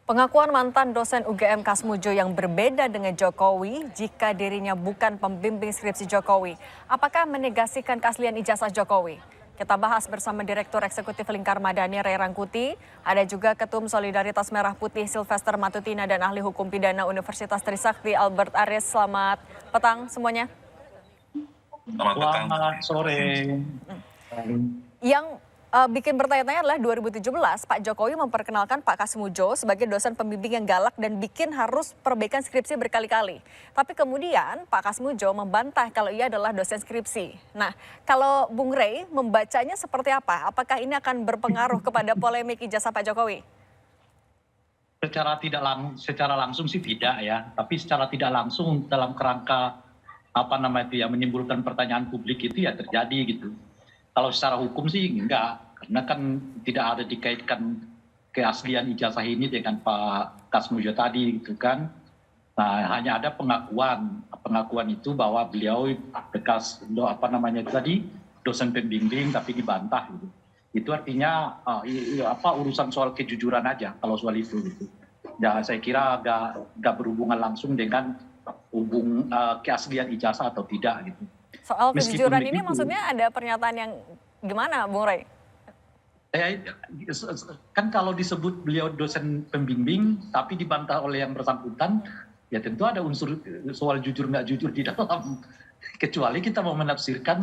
Pengakuan mantan dosen UGM Kasmujo yang berbeda dengan Jokowi jika dirinya bukan pembimbing skripsi Jokowi. Apakah menegasikan keaslian ijazah Jokowi? Kita bahas bersama Direktur Eksekutif Lingkar Madani Ray Rangkuti, ada juga Ketum Solidaritas Merah Putih Sylvester Matutina dan Ahli Hukum Pidana Universitas Trisakti Albert Aris. Selamat petang semuanya. Selamat sore. Yang bikin bertanya-tanya adalah 2017 Pak Jokowi memperkenalkan Pak Kasmujo sebagai dosen pembimbing yang galak dan bikin harus perbaikan skripsi berkali-kali. Tapi kemudian Pak Kasmujo membantah kalau ia adalah dosen skripsi. Nah, kalau Bung Ray membacanya seperti apa? Apakah ini akan berpengaruh kepada polemik ijazah Pak Jokowi? Secara langsung sih tidak ya, tapi secara tidak langsung dalam kerangka menimbulkan pertanyaan publik itu ya terjadi gitu. Kalau secara hukum sih enggak, karena kan tidak ada dikaitkan keaslian ijazah ini dengan Pak Kasmujo tadi gitu kan. Nah, hanya ada pengakuan itu bahwa beliau bekas dosen pembimbing tapi dibantah gitu. Itu artinya urusan soal kejujuran aja kalau soal itu gitu. Ya saya kira agak berhubungan langsung dengan keaslian ijazah atau tidak gitu. Soal kejujuran ini maksudnya ada pernyataan yang gimana, Bung Ray? Kan kalau disebut beliau dosen pembimbing tapi dibantah oleh yang bersangkutan, ya tentu ada unsur soal jujur nggak jujur di dalam. Kecuali kita mau menafsirkan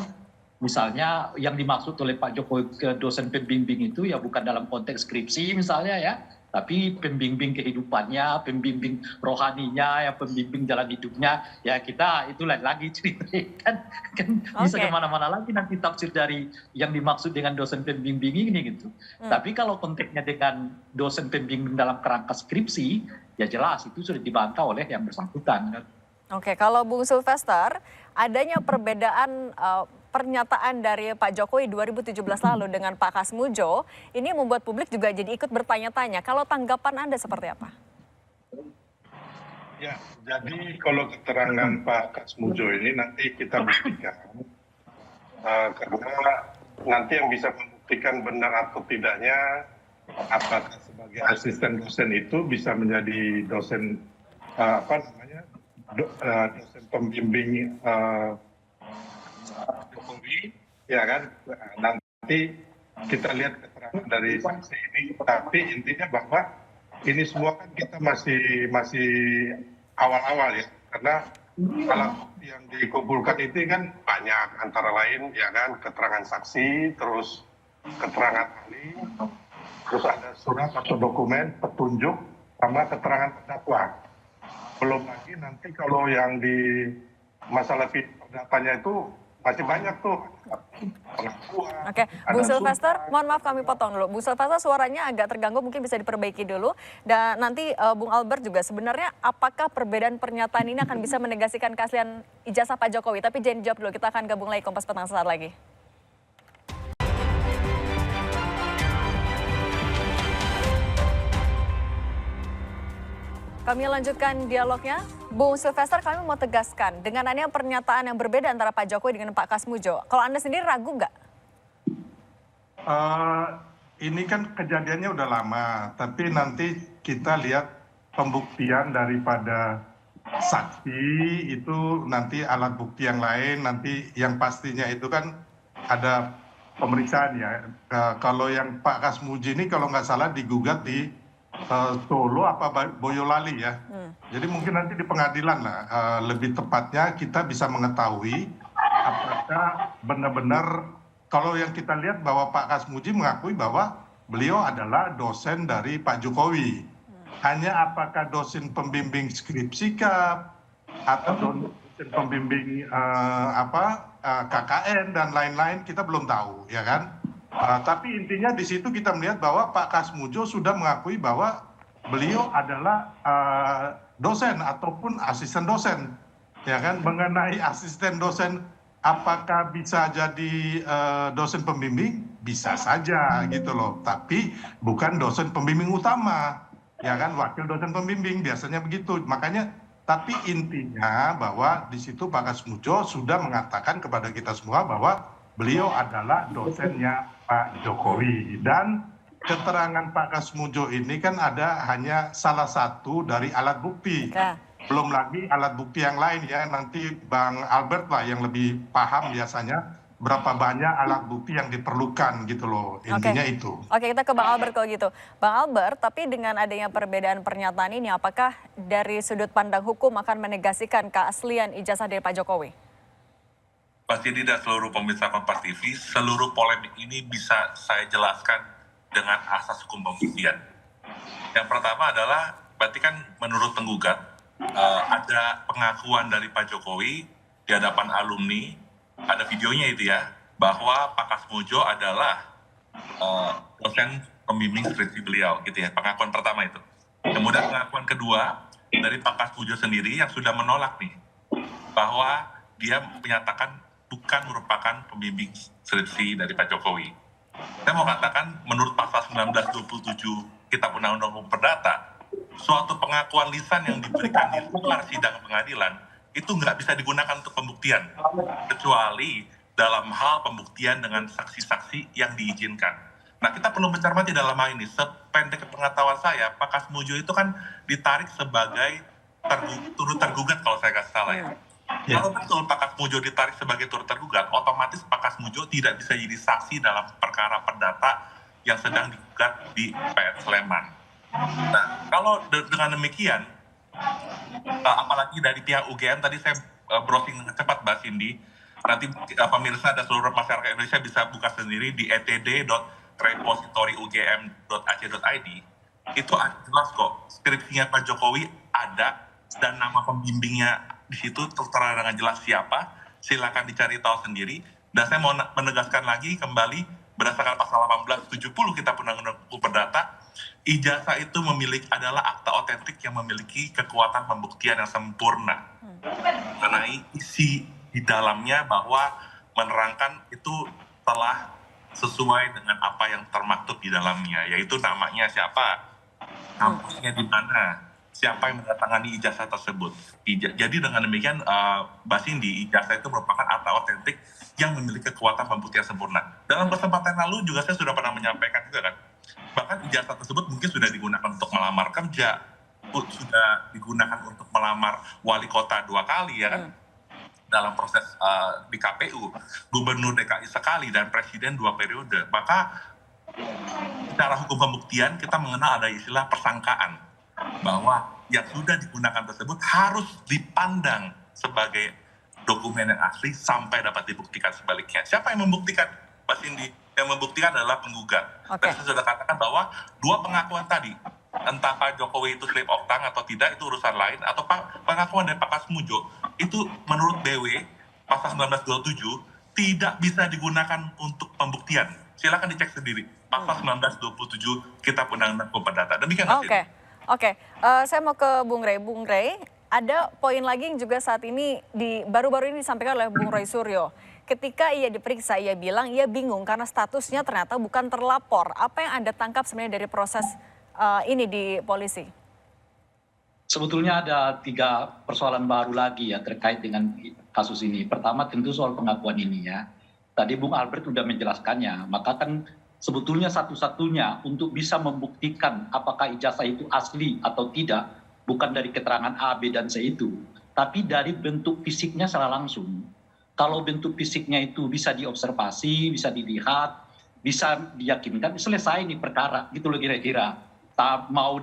misalnya yang dimaksud oleh Pak Jokowi ke dosen pembimbing itu ya bukan dalam konteks skripsi misalnya ya, tapi pembimbing kehidupannya, pembimbing rohaninya, ya pembimbing jalan hidupnya, ya kita itu lain lagi ceritanya kan bisa kemana-mana lagi nanti tafsir dari yang dimaksud dengan dosen pembimbing ini gitu. Tapi kalau konteksnya dengan dosen pembimbing dalam kerangka skripsi, ya jelas itu sudah dibantah oleh yang bersangkutan. Oke, kalau Bung Sylvester, adanya perbedaan pernyataan dari Pak Jokowi 2017 lalu dengan Pak Kasmujo, ini membuat publik juga jadi ikut bertanya-tanya. Kalau tanggapan Anda seperti apa? Ya, jadi kalau keterangan Pak Kasmujo ini nanti kita buktikan. Karena nanti yang bisa membuktikan benar atau tidaknya, apakah sebagai asisten dosen itu bisa menjadi dosen dosen pembimbing Jokowi, ya kan? Nanti kita lihat keterangan dari saksi ini. Tapi intinya bahwa ini semua kan kita masih awal-awal ya, karena alat bukti yang dikumpulkan itu kan banyak, antara lain ya kan keterangan saksi, terus keterangan ahli, terus ada surat atau dokumen petunjuk sama keterangan terdakwa. Belum lagi nanti kalau yang di masalah perdatanya itu masih banyak tuh pengakuan. Oke, Bung Sylvester, mohon maaf kami potong dulu. Bung Sylvester suaranya agak terganggu, mungkin bisa diperbaiki dulu. Dan nanti Bung Albert juga, sebenarnya apakah perbedaan pernyataan ini akan bisa menegasikan keaslian ijazah Pak Jokowi? Tapi jangan dijawab dulu, kita akan gabung lagi Kompas Petang sesaat lagi. Kami lanjutkan dialognya. Bung Sylvester, kami mau tegaskan, dengan adanya pernyataan yang berbeda antara Pak Jokowi dengan Pak Kasmujo, kalau Anda sendiri ragu nggak? Ini kan kejadiannya udah lama, tapi nanti kita lihat pembuktian daripada saksi itu, nanti alat bukti yang lain, nanti yang pastinya itu kan ada pemeriksaan ya. Kalau yang Pak Kasmujo ini kalau nggak salah digugat di Solo apa Boyolali ya. Jadi mungkin nanti di pengadilan lah, lebih tepatnya kita bisa mengetahui apakah benar-benar, kalau yang kita lihat bahwa Pak Kasmujo mengakui bahwa beliau adalah dosen dari Pak Jokowi. Hanya apakah dosen pembimbing skripsi atau dosen pembimbing KKN dan lain-lain kita belum tahu ya kan. Tapi intinya di situ kita melihat bahwa Pak Kasmujo sudah mengakui bahwa beliau adalah dosen ataupun asisten dosen, ya kan. Mengenai asisten dosen, apakah bisa jadi dosen pembimbing? Bisa saja gitu loh. Tapi bukan dosen pembimbing utama, ya kan. Wakil dosen pembimbing biasanya begitu. Makanya, tapi intinya bahwa di situ Pak Kasmujo sudah mengatakan kepada kita semua bahwa beliau adalah dosennya Pak Jokowi. Dan keterangan Pak Kasmujo ini kan hanya salah satu dari alat bukti. Oke. Belum lagi alat bukti yang lain ya. Nanti Bang Albert lah yang lebih paham biasanya berapa banyak alat bukti yang diperlukan gitu loh. Intinya itu. Oke, kita ke Bang Albert kalau gitu. Bang Albert, tapi dengan adanya perbedaan pernyataan ini, apakah dari sudut pandang hukum akan menegasikan keaslian ijazah dari Pak Jokowi? Pasti tidak seluruh pemirsa Kompas TV, seluruh polemik ini bisa saya jelaskan dengan asas hukum pembuktian. Yang pertama adalah, berarti kan menurut penggugat, ada pengakuan dari Pak Jokowi di hadapan alumni, ada videonya itu ya, bahwa Pak Kasmujo adalah dosen pembimbing skripsi beliau, gitu ya, pengakuan pertama itu. Kemudian pengakuan kedua dari Pak Kasmujo sendiri yang sudah menolak nih, bahwa dia menyatakan bukan merupakan pembimbing skripsi dari Pak Jokowi. Saya mau katakan, menurut pasal 1927 Kitab Undang-Undang Hukum Perdata, suatu pengakuan lisan yang diberikan di luar sidang pengadilan itu nggak bisa digunakan untuk pembuktian, kecuali dalam hal pembuktian dengan saksi-saksi yang diizinkan. Nah, kita perlu mencermati dalam hal ini. Sependek pengetahuan saya, Pak Kasmujo itu kan ditarik sebagai turut tergugat kalau saya nggak salah ya. Kalau betul Pak Kasmujo ditarik sebagai turut tergugat, otomatis Pak Kasmujo tidak bisa jadi saksi dalam perkara perdata yang sedang digugat di PN Sleman. Nah, kalau dengan demikian, apalagi dari pihak UGM, tadi saya browsing dengan cepat Mbak Cindy, nanti pemirsa dan seluruh masyarakat Indonesia bisa buka sendiri di etd.repositoriugm.ac.id. Itu jelas kok, skripsinya Pak Jokowi ada, dan nama pembimbingnya di situ tertera dengan jelas siapa, silakan dicari tahu sendiri. Dan saya mau menegaskan lagi kembali, berdasarkan pasal 1870 Kitab Undang-Undang Hukum Perdata, ijazah itu adalah akta otentik yang memiliki kekuatan pembuktian yang sempurna mengenai isi di dalamnya, bahwa menerangkan itu telah sesuai dengan apa yang termaktub di dalamnya, yaitu namanya siapa, kampusnya di mana, siapa yang menandatangani ijazah tersebut. Jadi dengan demikian, Mbak Cindy, ijazah itu merupakan akta otentik yang memiliki kekuatan pembuktian sempurna. Dalam kesempatan lalu juga saya sudah pernah menyampaikan juga kan, bahkan ijazah tersebut mungkin sudah digunakan untuk melamar kerja, sudah digunakan untuk melamar wali kota 2 kali ya kan, dalam proses di KPU, gubernur DKI sekali, dan presiden 2 periode. Maka secara hukum pembuktian kita mengenal ada istilah persangkaan, bahwa yang sudah digunakan tersebut harus dipandang sebagai dokumen yang asli sampai dapat dibuktikan sebaliknya. Siapa yang membuktikan, Pak Cindy? Yang membuktikan adalah penggugat. Dan saya sudah katakan bahwa 2 pengakuan tadi, entah Pak Jokowi itu slip of tongue atau tidak, itu urusan lain, atau pengakuan dari Pak Kasmujo, itu menurut BW, pasal 1927, tidak bisa digunakan untuk pembuktian. Silakan dicek sendiri. Pasal 1927 Kitab Undang-Undang Hukum Perdata. Demikian, Mas Cindy. Oke, saya mau ke Bung Rey. Bung Rey, ada poin lagi yang juga saat ini baru-baru ini disampaikan oleh Bung Roy Suryo. Ketika ia diperiksa, ia bilang ia bingung karena statusnya ternyata bukan terlapor. Apa yang Anda tangkap sebenarnya dari proses ini di polisi? Sebetulnya ada 3 persoalan baru lagi ya terkait dengan kasus ini. Pertama tentu soal pengakuan ini ya. Tadi Bung Albert sudah menjelaskannya, maka kan sebetulnya satu-satunya untuk bisa membuktikan apakah ijazah itu asli atau tidak, bukan dari keterangan A, B, dan C itu, tapi dari bentuk fisiknya secara langsung. Kalau bentuk fisiknya itu bisa diobservasi, bisa dilihat, bisa diyakinkan, selesai nih perkara, gitu loh kira-kira. Mau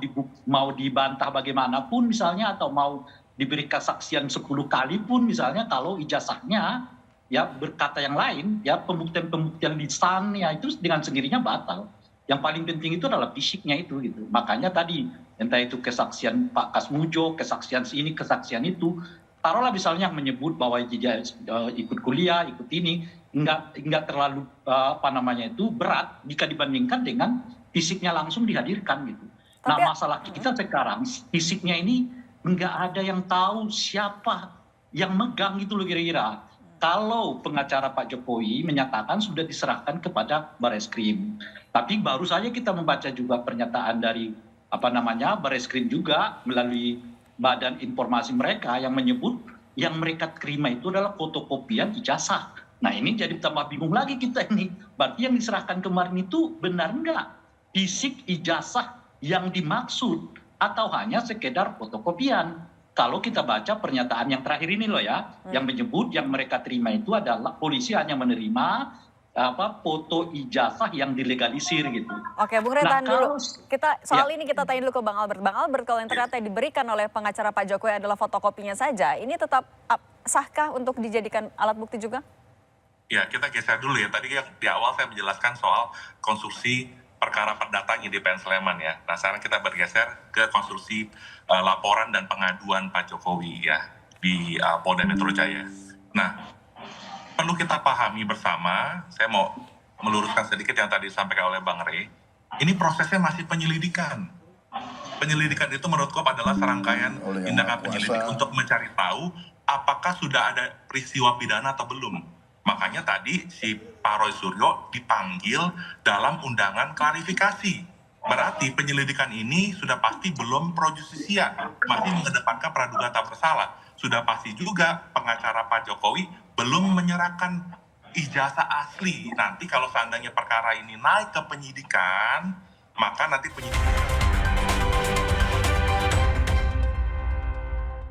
dibantah bagaimanapun misalnya, atau mau diberi kesaksian 10 kali pun misalnya, kalau ijazahnya ya berkata yang lain, ya pembuktian lisan ya itu dengan sendirinya batal. Yang paling penting itu adalah fisiknya itu gitu. Makanya tadi entah itu kesaksian Pak Kasmujo, kesaksian ini, kesaksian itu, taruhlah misalnya menyebut bahwa dia ikut kuliah, ikut ini, enggak terlalu berat jika dibandingkan dengan fisiknya langsung dihadirkan gitu. Nah, masalah kita sekarang fisiknya ini enggak ada yang tahu siapa yang megang gitu loh kira-kira. Kalau pengacara Pak Jokowi menyatakan sudah diserahkan kepada Bareskrim. Tapi baru saja kita membaca juga pernyataan dari Bareskrim juga melalui badan informasi mereka yang menyebut yang mereka terima itu adalah fotokopian ijazah. Nah ini jadi tambah bingung lagi kita ini. Berarti yang diserahkan kemarin itu benar enggak? fisik ijazah yang dimaksud atau hanya sekedar fotokopian. Kalau kita baca pernyataan yang terakhir ini loh ya, yang menyebut yang mereka terima itu adalah polisi hanya menerima foto ijazah yang dilegalisir gitu. Oke, Bung Rey, tahan dulu. Kita soal Ya. ini kita tanya dulu ke Bang Albert. Bang Albert, kalau yang ternyata diberikan oleh pengacara Pak Jokowi adalah fotokopinya saja, ini tetap sahkah untuk dijadikan alat bukti juga? Ya, kita geser dulu ya. Tadi yang di awal saya menjelaskan soal konstruksi perkara perdata IDPN Sleman ya. Nah, sekarang kita bergeser ke konstruksi laporan dan pengaduan Pak Jokowi ya di Polda Metro Jaya. Nah, perlu kita pahami bersama, saya mau meluruskan sedikit yang tadi disampaikan oleh Bang Rey, ini prosesnya masih penyelidikan. Penyelidikan itu menurutku adalah serangkaian tindakan penyelidik untuk mencari tahu apakah sudah ada peristiwa pidana atau belum. Makanya tadi si Pak Roy Suryo dipanggil dalam undangan klarifikasi. Berarti penyelidikan ini sudah pasti belum pro justisia, masih mengedepankan praduga tak bersalah. Sudah pasti juga pengacara Pak Jokowi belum menyerahkan ijazah asli. Nanti kalau seandainya perkara ini naik ke penyidikan, maka nanti penyidikan